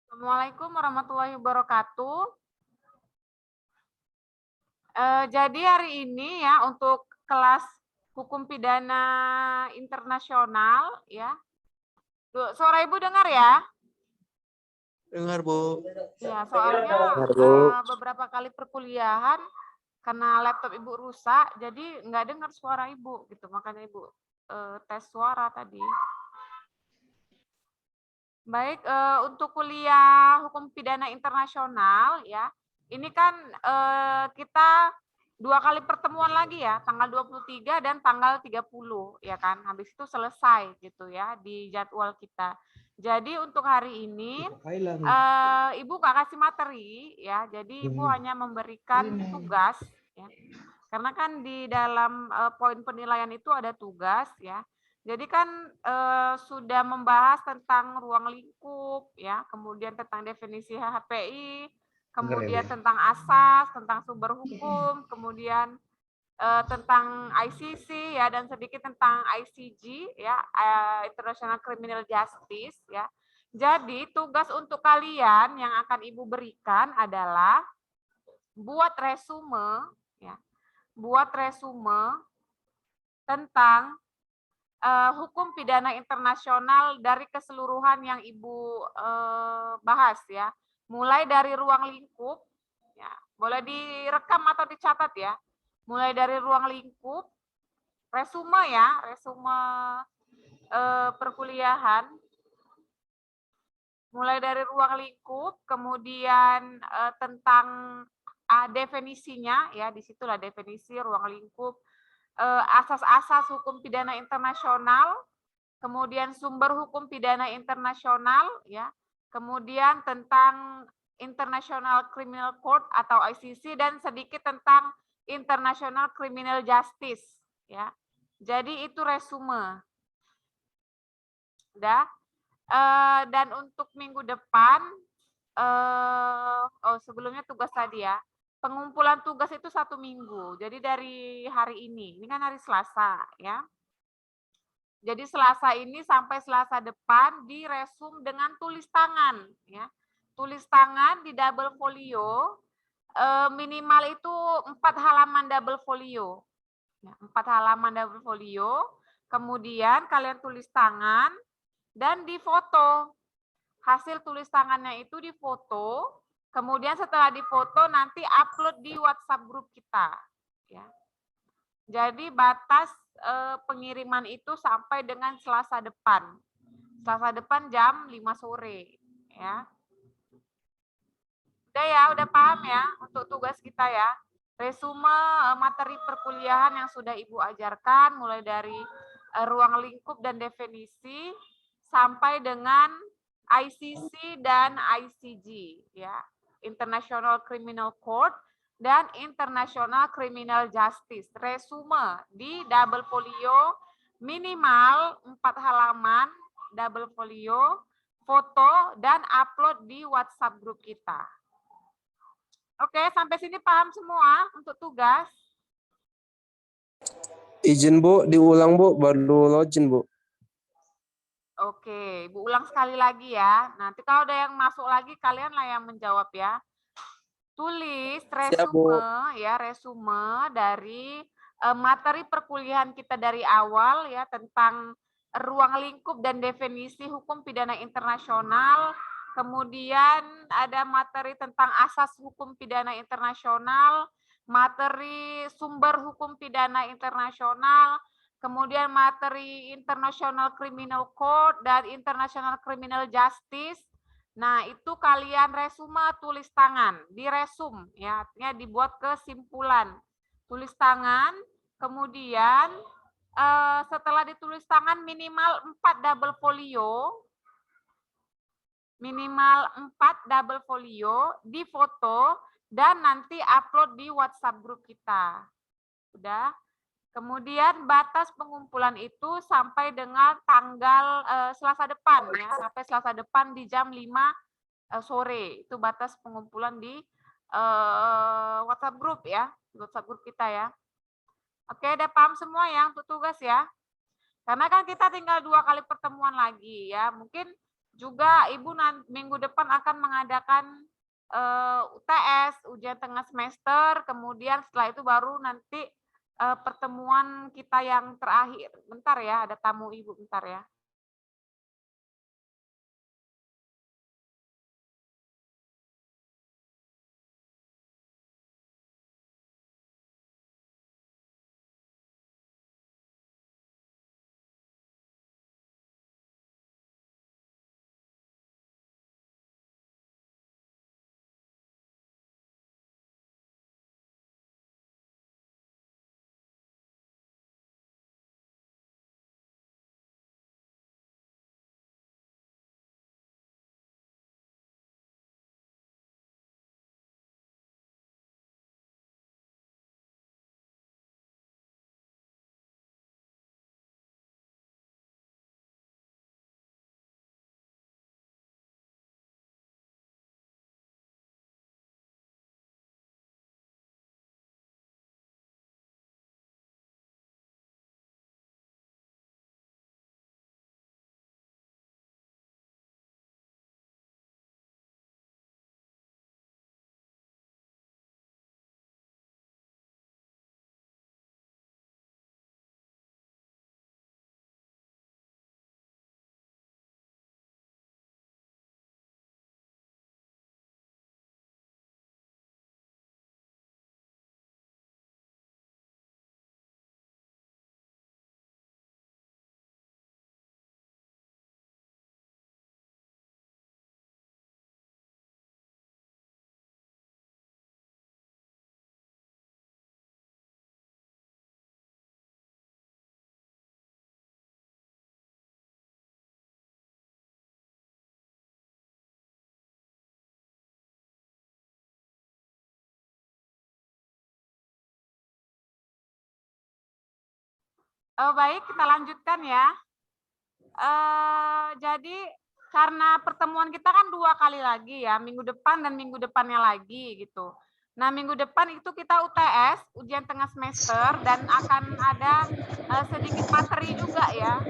Assalamualaikum warahmatullahi wabarakatuh. Jadi hari ini ya untuk kelas hukum pidana internasional ya. Suara Ibu dengar ya? Dengar, Bu. Ya, soalnya Dengar, Bu. beberapa kali perkuliahan karena laptop Ibu rusak, jadi nggak dengar suara Ibu gitu. Makanya Ibu tes suara tadi. Baik, untuk kuliah hukum pidana internasional ya, ini kan kita 2 kali pertemuan lagi ya, tanggal 23 dan tanggal 30 ya kan, habis itu selesai gitu ya di jadwal kita. Jadi untuk hari ini Ibu nggak kasih materi ya, jadi Ibu hanya memberikan tugas ya. Karena kan di dalam poin penilaian itu ada tugas ya. Jadi kan sudah membahas tentang ruang lingkup ya, kemudian tentang definisi HPI, kemudian tentang asas, tentang sumber hukum, kemudian tentang ICC ya dan sedikit tentang ICJ ya, International Criminal Justice ya. Jadi tugas untuk kalian yang akan Ibu berikan adalah buat resume ya. Buat resume tentang hukum pidana internasional dari keseluruhan yang Ibu bahas ya. Mulai dari ruang lingkup, ya, boleh direkam atau dicatat ya. Mulai dari ruang lingkup, resume ya, resume perkuliahan. Mulai dari ruang lingkup, kemudian tentang definisinya ya, disitulah definisi ruang lingkup, asas-asas hukum pidana internasional, kemudian sumber hukum pidana internasional ya, kemudian tentang International Criminal Court atau ICC dan sedikit tentang International Criminal Justice ya. Jadi itu resume. Udah. Dan untuk minggu depan sebelumnya tugas tadi ya. Pengumpulan tugas itu 1 minggu. Jadi dari hari ini kan hari Selasa ya. Jadi Selasa ini sampai Selasa depan diresum dengan tulis tangan ya. Tulis tangan di double folio, minimal itu 4 halaman double folio. Ya, 4 halaman double folio, kemudian kalian tulis tangan dan difoto. Hasil tulis tangannya itu difoto, kemudian setelah difoto nanti upload di WhatsApp grup kita ya. Jadi batas pengiriman itu sampai dengan Selasa depan. Selasa depan jam 5 sore ya. Udah ya, udah paham ya untuk tugas kita ya. Resume materi perkuliahan yang sudah Ibu ajarkan mulai dari ruang lingkup dan definisi sampai dengan ICC dan ICJ ya. International Criminal Court dan International Criminal Justice. Resume di double folio minimal 4 halaman double folio, foto dan upload di WhatsApp grup kita. Oke, sampai sini paham semua untuk tugas? Izin, Bu, diulang, Bu, baru login, Bu. Oke, Ibu ulang sekali lagi ya. Nanti kalau ada yang masuk lagi, kalian lah yang menjawab ya. Tulis resume ya, resume dari materi perkuliahan kita dari awal ya tentang ruang lingkup dan definisi hukum pidana internasional. Kemudian ada materi tentang asas hukum pidana internasional, materi sumber hukum pidana internasional, kemudian materi International Criminal Court dan International Criminal Justice. Nah, itu kalian resume tulis tangan, diresum ya, artinya dibuat kesimpulan. Tulis tangan, kemudian setelah ditulis tangan minimal 4 double folio, difoto dan nanti upload di WhatsApp grup kita. Udah. Kemudian batas pengumpulan itu sampai dengan tanggal Selasa depan ya, sampai Selasa depan di jam 5 sore. Itu batas pengumpulan di WhatsApp grup ya, WhatsApp grup kita ya. Oke, udah paham semua ya untuk tugas ya. Karena kan kita tinggal 2 kali pertemuan lagi ya. Mungkin Juga Ibu minggu depan akan mengadakan UTS, ujian tengah semester, kemudian setelah itu baru nanti pertemuan kita yang terakhir. Bentar ya, ada tamu Ibu, bentar ya. Baik, kita lanjutkan ya. Jadi karena pertemuan kita kan 2 kali lagi ya, minggu depan dan minggu depannya lagi gitu. Nah, minggu depan itu kita UTS, ujian tengah semester, dan akan ada sedikit materi juga ya.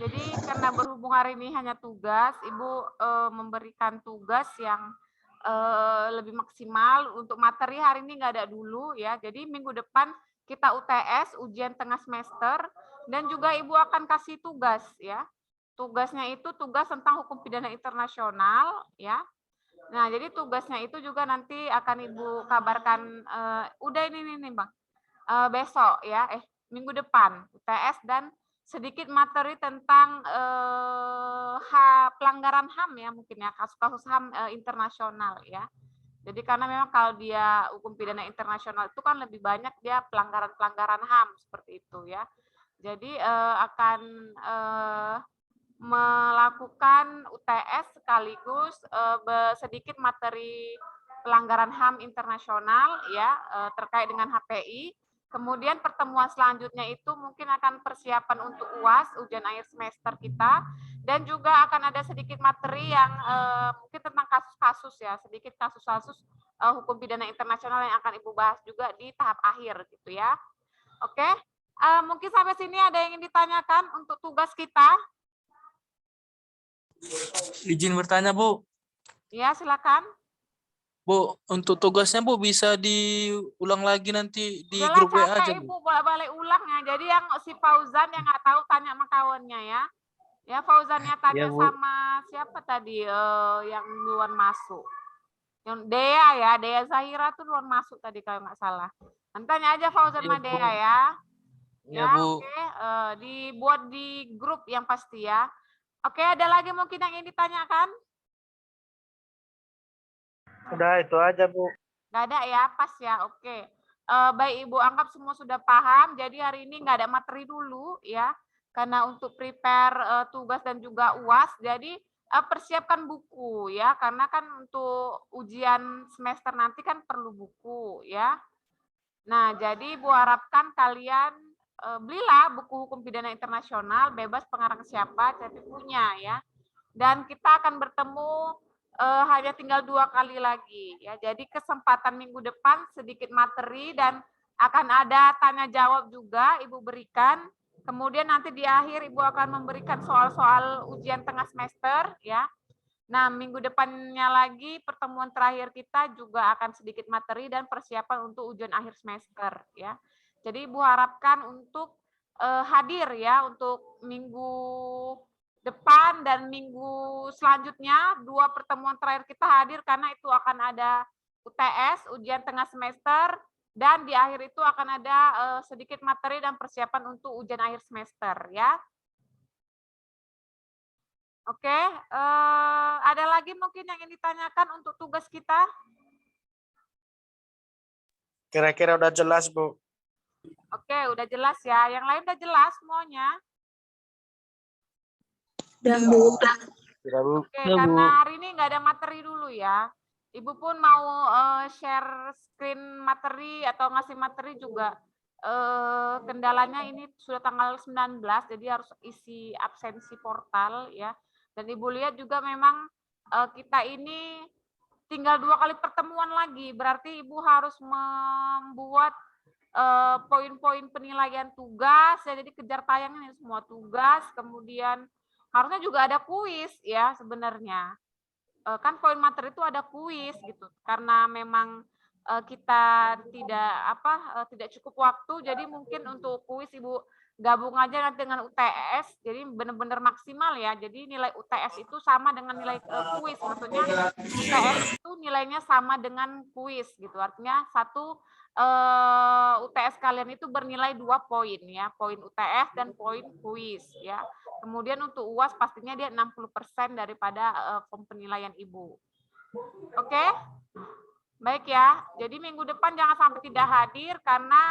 Jadi karena berhubung hari ini hanya tugas, Ibu memberikan tugas yang lebih maksimal. Untuk materi hari ini nggak ada dulu ya. Jadi minggu depan kita UTS, ujian tengah semester, dan juga Ibu akan kasih tugas ya. Tugasnya itu tugas tentang hukum pidana internasional ya. Nah, jadi tugasnya itu juga nanti akan Ibu kabarkan, udah ini nih Bang, besok ya, minggu depan UTS dan sedikit materi tentang pelanggaran HAM ya mungkin ya, kasus-kasus HAM internasional ya. Jadi karena memang kalau dia hukum pidana internasional itu kan lebih banyak dia pelanggaran-pelanggaran HAM seperti itu ya. Jadi akan melakukan UTS sekaligus sedikit materi pelanggaran HAM internasional ya terkait dengan HPI. Kemudian pertemuan selanjutnya itu mungkin akan persiapan untuk UAS, ujian akhir semester kita, dan juga akan ada sedikit materi yang mungkin tentang kasus-kasus ya, sedikit kasus-kasus hukum pidana internasional yang akan Ibu bahas juga di tahap akhir gitu ya. Oke, mungkin sampai sini ada yang ingin ditanyakan untuk tugas kita? Izin bertanya, Bu. Ya, silakan. Bu, untuk tugasnya Bu bisa diulang lagi nanti di Udahlah, grup WA capek aja, Bu. Ibu bolak-balik ulang ya. Jadi yang si Fauzan yang nggak tahu tanya sama kawannya ya. Ya, Fauzannya tanya Ya, Bu. sama siapa tadi yang duluan masuk. Yang Dea ya, Dea Zahira tuh duluan masuk tadi kalau nggak salah. Nanti tanya aja Fauzan sama Dea ya. Ya, Bu. Oke, dibuat di grup yang pasti ya. Oke, ada lagi mungkin yang ingin ditanyakan? Udah itu aja, Bu. Nggak ada ya, pas ya, oke. Baik, Ibu anggap semua sudah paham, jadi hari ini nggak ada materi dulu ya, karena untuk prepare tugas dan juga UAS, jadi persiapkan buku ya, karena kan untuk ujian semester nanti kan perlu buku ya. Nah, jadi Ibu harapkan kalian belilah buku hukum pidana internasional, bebas pengarang siapa, jadi punya ya. Dan kita akan bertemu hanya tinggal 2 kali lagi ya. Jadi kesempatan minggu depan sedikit materi dan akan ada tanya jawab juga Ibu berikan. Kemudian nanti di akhir Ibu akan memberikan soal-soal ujian tengah semester ya. Nah, minggu depannya lagi pertemuan terakhir kita juga akan sedikit materi dan persiapan untuk ujian akhir semester ya. Jadi Ibu harapkan untuk hadir ya untuk minggu depan dan minggu selanjutnya 2 pertemuan terakhir kita hadir karena itu akan ada UTS, ujian tengah semester, dan di akhir itu akan ada sedikit materi dan persiapan untuk ujian akhir semester ya. Oke, ada lagi mungkin yang ingin ditanyakan untuk tugas kita? Kira-kira udah jelas, Bu. Oke, udah jelas ya. Yang lain udah jelas semuanya? Dan Bu, Kira, Bu. Oke, Ya, Bu. karena hari ini nggak ada materi dulu ya. Ibu pun mau share screen materi atau ngasih materi juga. Kendalanya ini sudah tanggal 19, jadi harus isi absensi portal ya. Dan Ibu lihat juga memang kita ini tinggal 2 kali pertemuan lagi, berarti Ibu harus membuat poin-poin penilaian tugas, ya, jadi kejar tayang ini semua tugas, kemudian harusnya juga ada kuis ya sebenarnya. Kan poin materi itu ada kuis gitu, karena memang kita tidak cukup waktu, jadi mungkin untuk kuis Ibu gabung aja nanti dengan UTS, jadi benar-benar maksimal ya. Jadi nilai UTS itu sama dengan nilai kuis, maksudnya UTS itu nilainya sama dengan kuis gitu. Artinya satu UTS kalian itu bernilai 2 poin ya, poin UTS dan poin kuis ya. Kemudian untuk UAS pastinya dia 60% daripada penilaian Ibu. Oke? Baik ya. Jadi minggu depan jangan sampai tidak hadir karena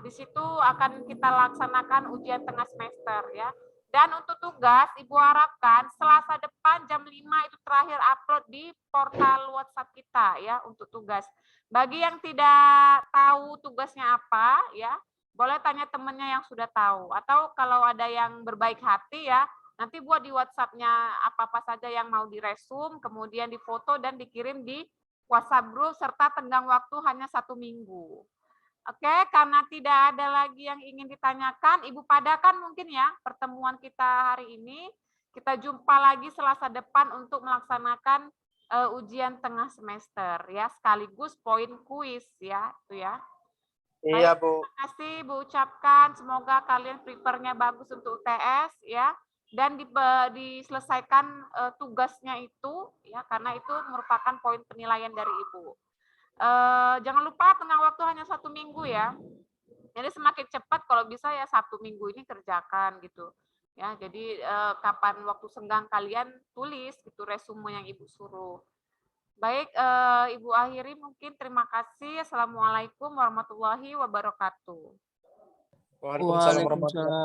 di situ akan kita laksanakan ujian tengah semester ya. Dan untuk tugas, Ibu harapkan Selasa depan jam 5 itu terakhir upload di portal WhatsApp kita ya untuk tugas. Bagi yang tidak tahu tugasnya apa ya, boleh tanya temannya yang sudah tahu. Atau kalau ada yang berbaik hati ya, nanti buat di WhatsApp-nya apa-apa saja yang mau diresum, kemudian difoto dan dikirim di WhatsApp group serta tenggang waktu hanya 1 minggu. Oke, karena tidak ada lagi yang ingin ditanyakan, Ibu padakan mungkin ya pertemuan kita hari ini. Kita jumpa lagi Selasa depan untuk melaksanakan ujian tengah semester ya, sekaligus poin kuis ya, itu ya. Iya, Baik, Bu. terima kasih Bu ucapkan. Semoga kalian prepare-nya bagus untuk UTS ya, dan diselesaikan tugasnya itu ya, karena itu merupakan poin penilaian dari Ibu. Jangan lupa tengah waktu hanya 1 minggu ya. Jadi semakin cepat kalau bisa ya 1 minggu ini kerjakan gitu. Ya, jadi kapan waktu senggang kalian tulis gitu resume yang Ibu suruh. Baik, Ibu akhiri mungkin terima kasih. Assalamualaikum warahmatullahi wabarakatuh. Waalaikumsalam warahmatullahi Waalaikumsalam.